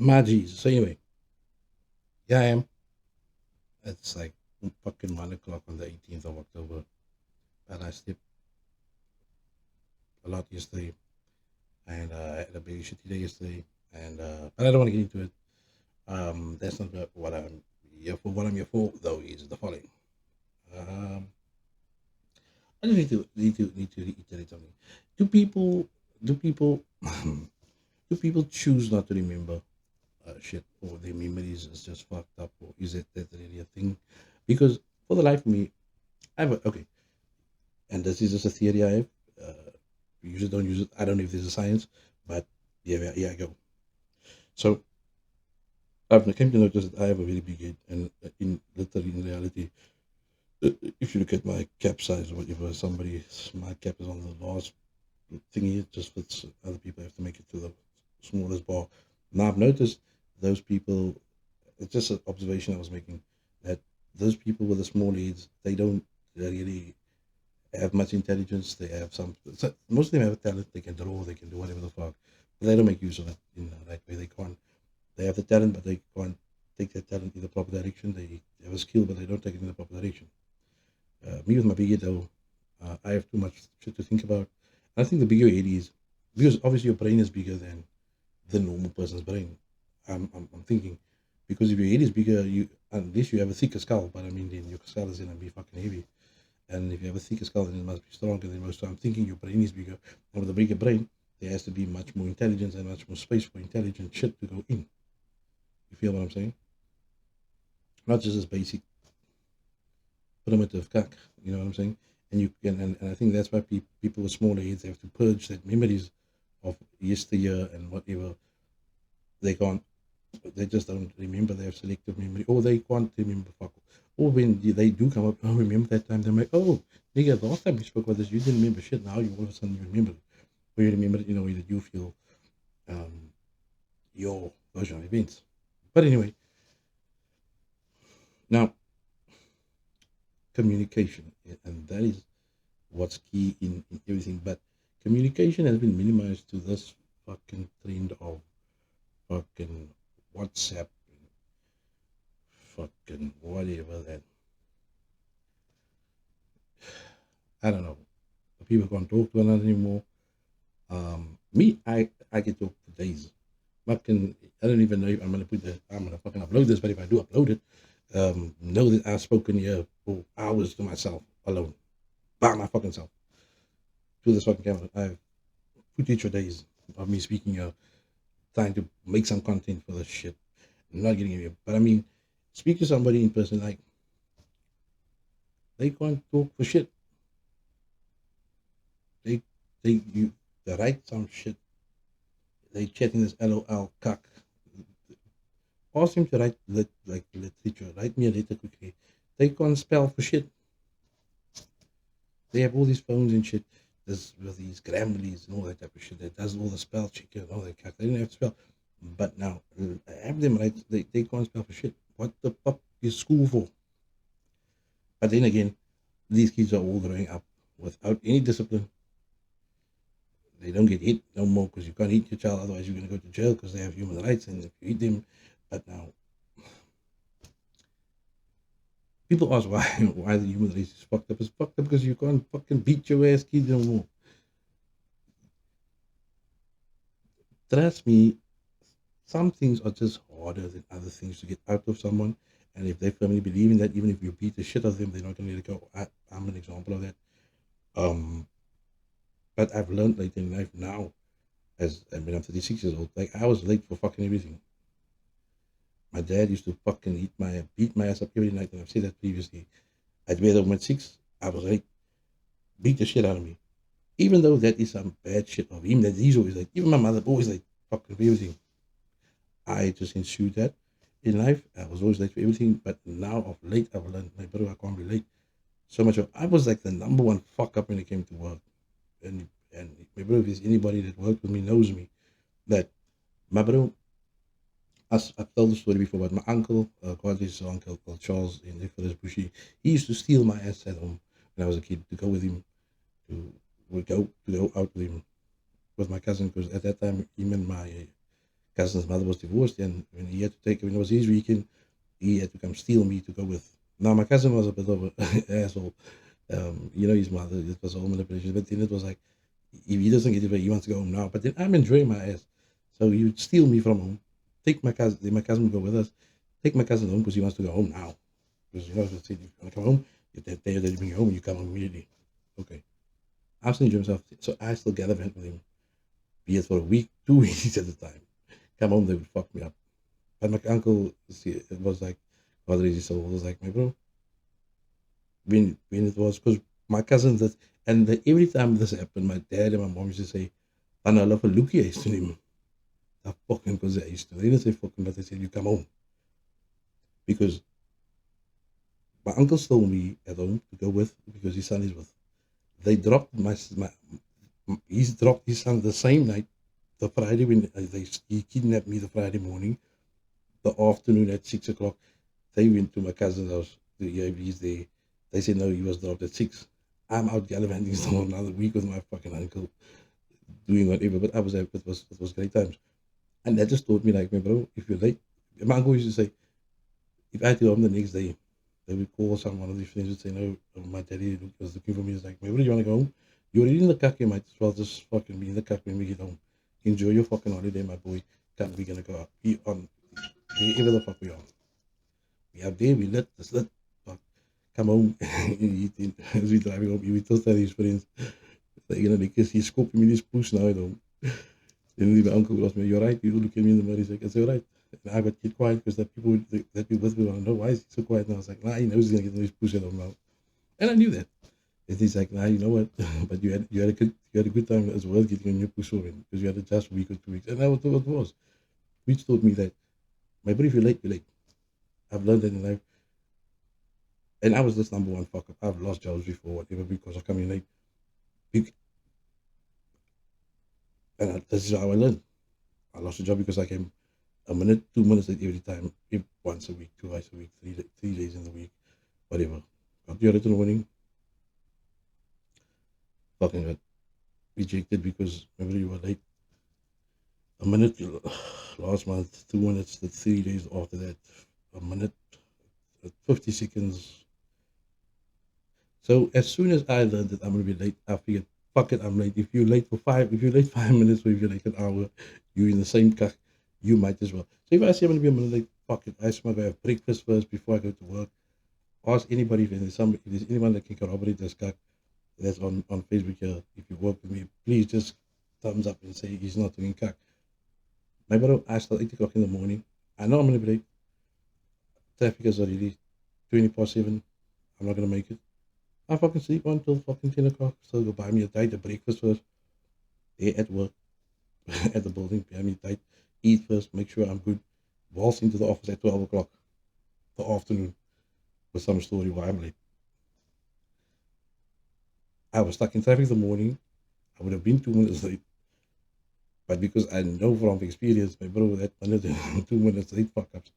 My Jesus. So anyway, yeah, I am. It's like fucking 1 o'clock on the 18th of October, and I slept a lot yesterday, and I had a very shitty day yesterday, and but I don't want to get into it. That's not what I'm here for. What I'm here for, though, is the following. Um, I just need to reiterate something. Do people do people do people choose not to remember shit, or their memories is just fucked up, or is it that really a thing? Because for the life of me, I have okay, and this is just a theory I have. Use it, don't use it. I don't know if there's a science, but yeah, I go. So I've came to notice that I have a very big head, and in literally in reality, if you look at my cap size or whatever, somebody's my cap is on the last thingy. It just fits. Other people have to make it to the smallest bar. Now I've noticed those people. It's just an observation I was making that those people with the small heads, they don't really have much intelligence. They have some. So most of them have a talent. They can draw. They can do whatever the fuck. But they don't make use of it in the right way. They can't. They have the talent, but they can't take that talent in the proper direction. They have a skill, but they don't take it in the proper direction. Me with my big head, though, I have too much shit to think about. I think the bigger it is, because obviously your brain is bigger than the normal person's brain. I'm thinking, because if your head is bigger, you unless you have a thicker skull, but I mean, then your skull is gonna be fucking heavy. And if you have a thicker skull, then it must be stronger than most. So I'm thinking your brain is bigger, and with a bigger brain, there has to be much more intelligence and much more space for intelligent shit to go in. You feel what I'm saying? Not just this basic primitive cuck. You know what I'm saying? And you can, and I think that's why people with smaller heads have to purge that memories of yesteryear and whatever. They can't, they just don't remember. They have selective memory, or they can't remember fuck. Or when they do come up, oh, remember that time? They're like, oh, nigga, the last time we spoke about this, you didn't remember shit. Now you all of a sudden you remember it, or you remember it in a way that you feel um, your version of events. But anyway, now communication, and that is what's key in everything. But communication has been minimized to this fucking trend of fucking WhatsApp and fucking whatever that, I don't know. People can't talk to one another anymore. I can talk for days. Fucking, I don't even know if I'm gonna fucking upload this, but if I do upload it, know that I've spoken here for hours to myself alone, by my fucking self, to this fucking camera. I've footage for days of me speaking here, trying to make some content for this shit. I'm not getting it, but I mean, speak to somebody in person, like they can't talk for shit. They they write some shit. They chatting this LOL cuck. Ask him to write like literature. Write me a letter quickly. They can't spell for shit. They have all these phones and shit. There's with these Grammarlies and all that type of shit that does all the spell checker and all that cuck. They didn't have to spell. But now, have them write. They can't spell for shit. What the fuck is school for? But then again, these kids are all growing up without any discipline. They don't get hit no more because you can't hit your child, otherwise you're going to go to jail because they have human rights. And if you hit them, but now people ask why why the human race is fucked up. It's fucked up because you can't fucking beat your ass kids no more. Trust me, some things are just harder than other things to get out of someone. And if they firmly believe in that, even if you beat the shit out of them, they're not going to let it go. I'm an example of that. Um, but I've learned later in life now, as I mean, I'm 36 years old. Like I was late for fucking everything. My dad used to fucking beat my ass up every night, and I've said that previously. I'd wake up at 6. I was late, beat the shit out of me. Even though that is some bad shit of him, that he's always like, even my mother always like fucking for everything. I just ensued that in life. I was always late for everything, but now of late I've learned, my brother, I can't be late. So much of I was like the number one fuck up when it came to work. And my brother, if there's anybody that worked with me knows me, that my brother, as I've told the story before, but my uncle, Quadri's uncle called Charles in Nicholas Bushy, he used to steal my ass at home when I was a kid to go with him to go out with him with my cousin because at that time him and my cousin's mother was divorced, and when he had to take, when it was his weekend, he had to come steal me to go with. Now my cousin was a bit of an asshole. His mother, it was all manipulation. But then it was like, if he doesn't get it, he wants to go home now. But then I'm enjoying my ass. So he would steal me from home, take my cousin. Then my cousin would go with us, take my cousin home because he wants to go home now. Because if you want to come home, if that day that you bring you home, you come home immediately. Okay. I'm still enjoying myself. So I still gather with him, be it for a week, 2 weeks at a time. Come home, they would fuck me up. But my uncle, see, it was like, Father is so old, was like, my bro, when it was, because my cousins, that, and every time this happened, my dad and my mom used to say, "Anna, love a lookie," I used to name. That fucking, because I used to. They didn't say fucking, but they said, you come home. Because my uncle stole me at home to go with, because his son is with. They dropped he's dropped his son the same night, the Friday when he kidnapped me the Friday morning, the afternoon at 6 o'clock. They went to my cousin's house. He's there. They said no, he was dropped at 6. I'm out gallivanting still another week with my fucking uncle, doing whatever. But I was it was great times, and that just taught me like, man, bro, if you're late, my uncle used to say, if I had to go home the next day, they would call someone of these friends and say, no, my daddy was looking for me. He's like, man, where do you want to go home? You're already in the cuck, you might as well just fucking be in the cuck when we get home. Enjoy your fucking holiday, my boy. Can't we gonna go out? Be on wherever the fuck we are. We out there, we lit, it's lit. Fuck. Come home, as we driving home, we still tell his friends, like, because he's scoping me this push now, Then my uncle asked me, you're right, you look at me in the mirror, he's like, it's all right. And I got get quiet because that people with me want to know why is he so quiet now. I was like, nah, he knows he's gonna get his push out of him now. And I knew that. And he's like, nah, you know what? But you had a good time as well getting a new push over because you had it just a week or 2 weeks. And that was what it was. Which taught me that my bro, if you're late, you're late. I've learned that in life. And I was this number one fuck up. I've lost jobs before, whatever, because of coming late. And this is how I learned. I lost a job because I came a minute, 2 minutes late every time, if once a week, twice a week, 3 days in the week, whatever. Got the original winning, fucking got rejected because remember you were late. A minute last month, 2 minutes, the 3 days after that, a minute, 50 seconds. So as soon as I learned that I'm gonna be late, I figured, fuck it, I'm late. If you're late 5 minutes, or if you're late an hour, you're in the same car, you might as well. So if I say I'm gonna be a minute late, fuck it. I just want to have breakfast first before I go to work. Ask anybody if there's anyone that can corroborate this guy that's on Facebook here. If you work with me, please just thumbs up and say he's not doing cack. My brother, I start 8 o'clock in the morning. I know I'm gonna be late. Traffic is already 20 past 7. I'm not gonna make it. I fucking sleep until fucking 10 o'clock. So go buy me a tight, a breakfast first. There at work, at the building, buy me a tight, eat first, make sure I'm good. Waltz into the office at 12 o'clock the afternoon with some story why I'm late. I was stuck in traffic in the morning. I would have been 2 minutes late. But because I know from experience, my bro, that 2 minutes late fuck ups.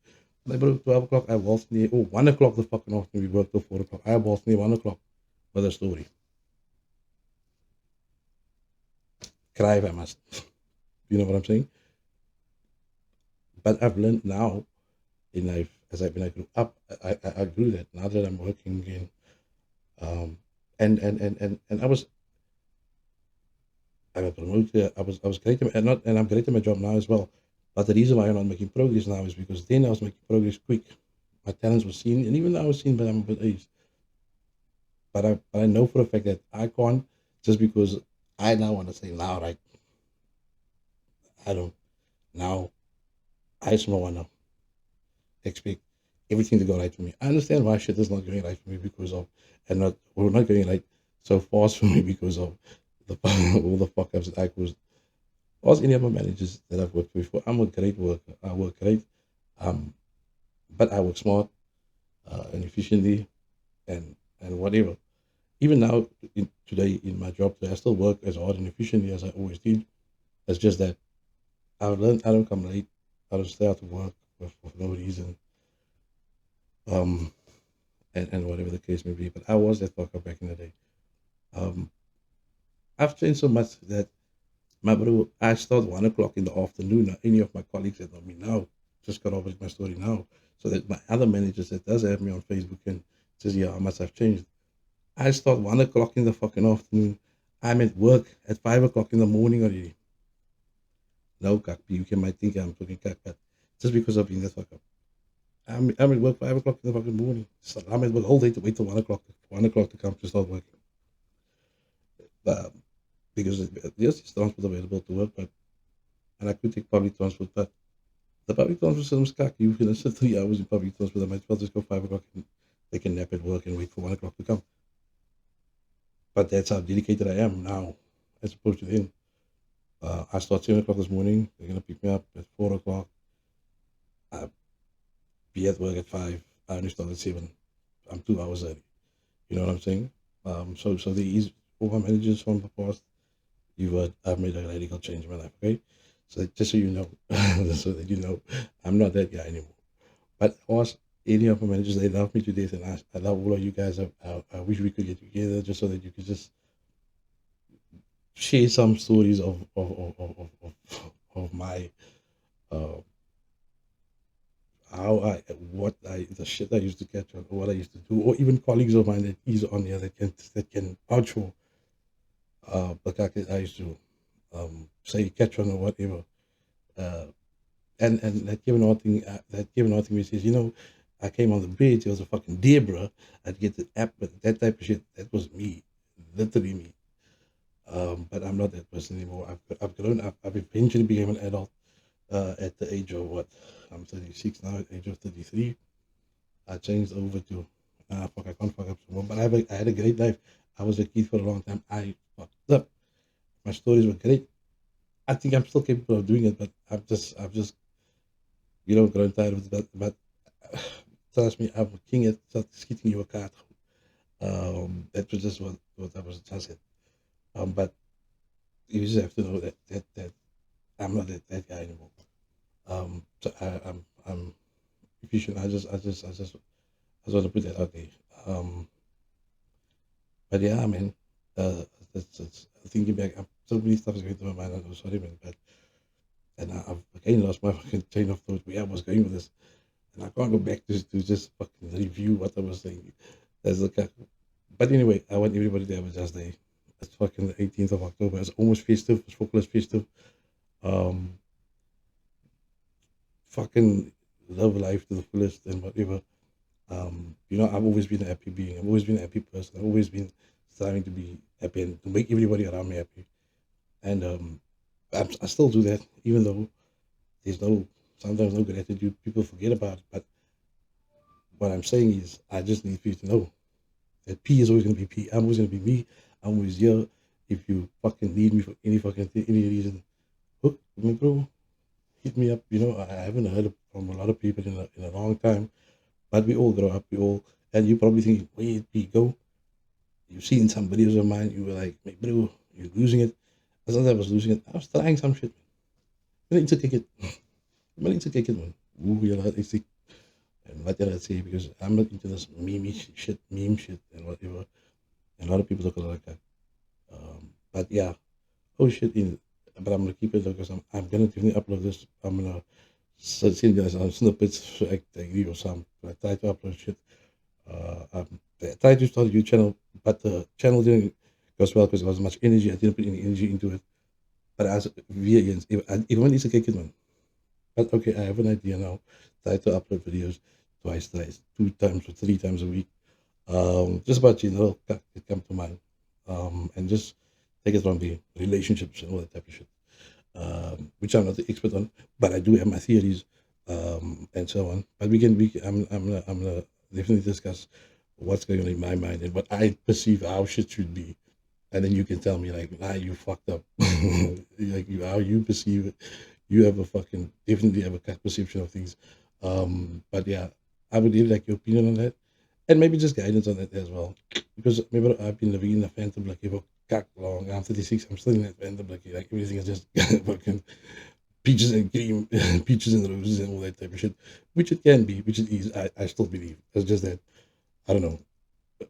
My bro, 12 o'clock, I waltzed near, 1 o'clock the fucking afternoon, we worked till 4 o'clock. I waltzed near 1 o'clock with a story. Cry if I must. You know what I'm saying? But I've learned now in life, when I grew up, I grew that now that I'm working again. Um, and I got promoted. I was great at, and I'm great at my job now as well. But the reason why I'm not making progress now is because then I was making progress quick. My talents were seen, and even though I was seen, but I'm a bit aged. But I know for a fact that I can't just because I now want to say now, right? I don't now. I just don't want to expect everything to go right for me. I understand why shit is not going right for me because of, and not we're not going right so fast for me because of the all the fuck ups that I caused. Ask any of my managers that I've worked with before. I'm a great worker. I work great, um, but I work smart and efficiently, and whatever. Even now, today in my job, today, I still work as hard and efficiently as I always did. It's just that I've learned I don't come late. I don't stay out to work for no reason. Um, and whatever the case may be. But I was that fucker back in the day. Um, I've changed so much that My bro, I start 1 o'clock in the afternoon. Any of my colleagues that know me now just got off with my story now. So that my other managers that does have me on Facebook and says, yeah, how much I've changed. I start 1 o'clock in the fucking afternoon. I'm at work at 5 o'clock in the morning already. No, kak, you can might think I'm fucking kak, but just because of being that fuck up. I'm at work 5 o'clock in the fucking morning. So I'm at work all day to wait till 1 o'clock to come to start working. Because yes, it's transport available to work, but and I could take public transport, but the public transport system is cocky. You can sit 3 hours in public transport. I might as well just go 5 o'clock and take a nap at work and wait for 1 o'clock to come. But that's how dedicated I am now, as opposed to then. I start 7 o'clock this morning. They're gonna pick me up at 4 o'clock. I be at work at 5. I only start at 7. I'm 2 hours early. You know what I'm saying? So there is all my managers from the past. I've made a radical change in my life. Okay, so just so you know, so that you know, I'm not that guy anymore. But ask any of my managers, they love me to death, and I love all of you guys. I wish we could get together just so that you could just share some stories of my uh, how the shit I used to catch on, or what I used to do, or even colleagues of mine that is on here that can vouch for like I used to say catch on or whatever. Uh, and that Kevin Hart thing says, I came on the bridge, it was a fucking deer, bro. I'd get the app, but that type of shit, that was me, literally me. But I'm not that person anymore. I've grown up. I've eventually became an adult at the age of what? I'm 36 now. At the age of 33, I changed over to fuck. I can't fuck up some more. But I had a great life. I was a kid for a long time. I fucked up. My stories were great. I think I'm still capable of doing it, but I've just grown tired of that. But trust me, I'm a king at schieten you a kaart. That was just what I was just it. But you just have to know that I'm not that guy anymore. So I'm efficient. I just want to put that out there. Um, but yeah, man, that's thinking back. So many stuff is going through my mind. I'm sorry, man, but and I've again lost my fucking train of thought where I was going with this, and I can't go back to just fucking review what I was saying. That's okay. But anyway, I want everybody to have a just day. It's fucking the 18th of October. It's almost festive. It's Focus festive. Um, fucking love life to the fullest and whatever. I've always been a happy being. I've always been a happy person. I've always been striving to be happy and to make everybody around me happy. And I still do that, even though there's sometimes no gratitude. People forget about it. But what I'm saying is, I just need people to know that P is always going to be P. I'm always going to be me. I'm always here. If you fucking need me for any fucking thing, any reason, hook me, bro. Hit me up. I haven't heard from a lot of people in a long time. But we all grow up. And you probably think, where did P go? You've seen some videos of mine. You were like, "Hey, bro, you're losing it." As I was losing it, I was trying some shit. I need to kick it. I need to kick it, man. Ooh, it's like, and what did I say? Because I'm not into this meme shit, and whatever. And a lot of people look like that. But yeah, oh shit, but I'm gonna keep it because I'm gonna definitely upload this. I'm gonna send you guys some snippets so I can agree or some. I try to upload shit. I tried to start a YouTube channel, but the channel didn't go as well because there was much energy. I didn't put any energy into it. But as via even when it's a kick it, man. But okay, I have an idea now. Try to upload videos twice, 2 times or 3 times a week. Just about it come to mind. And just take it from the relationships and all that type of shit. Which I'm not the expert on, but I do have my theories, and so on. But I'm gonna definitely discuss what's going on in my mind and what I perceive how shit should be, and then you can tell me like, nah, you fucked up, like how you perceive it. You have a fucking definitely have a correct perception of things. But yeah, I would really like your opinion on that, and maybe just guidance on that as well, because maybe I've been living in a phantom like for cock long. I'm 36. I'm still in that phantom like everything is just fucking peaches and cream, peaches and roses and all that type of shit, which it can be, which it is. I still believe. It's just that I don't know.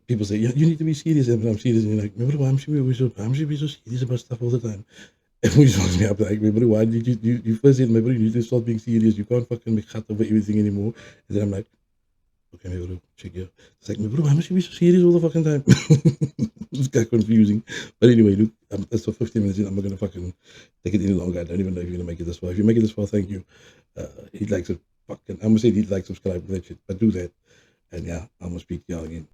People say, yeah, you need to be serious, and I'm serious, and you're like, remember, I'm sure be so serious about stuff all the time. And we just wants me up like, "My bro, why did you first said, my bro, you need to start being serious. You can't fucking make cut over everything anymore." And then I'm like, "Okay, my bro, check here." It's like, "My bro, why must you be so serious all the fucking time?" It's kind of confusing. But anyway, look, that's for 15 minutes in. I'm not gonna fucking take it any longer. I don't even know if you're gonna make it this far. If you make it this far, thank you. Hit like, fucking, I'm gonna say hit like, subscribe, that shit, but do that. And yeah, I'm gonna speak to y'all again.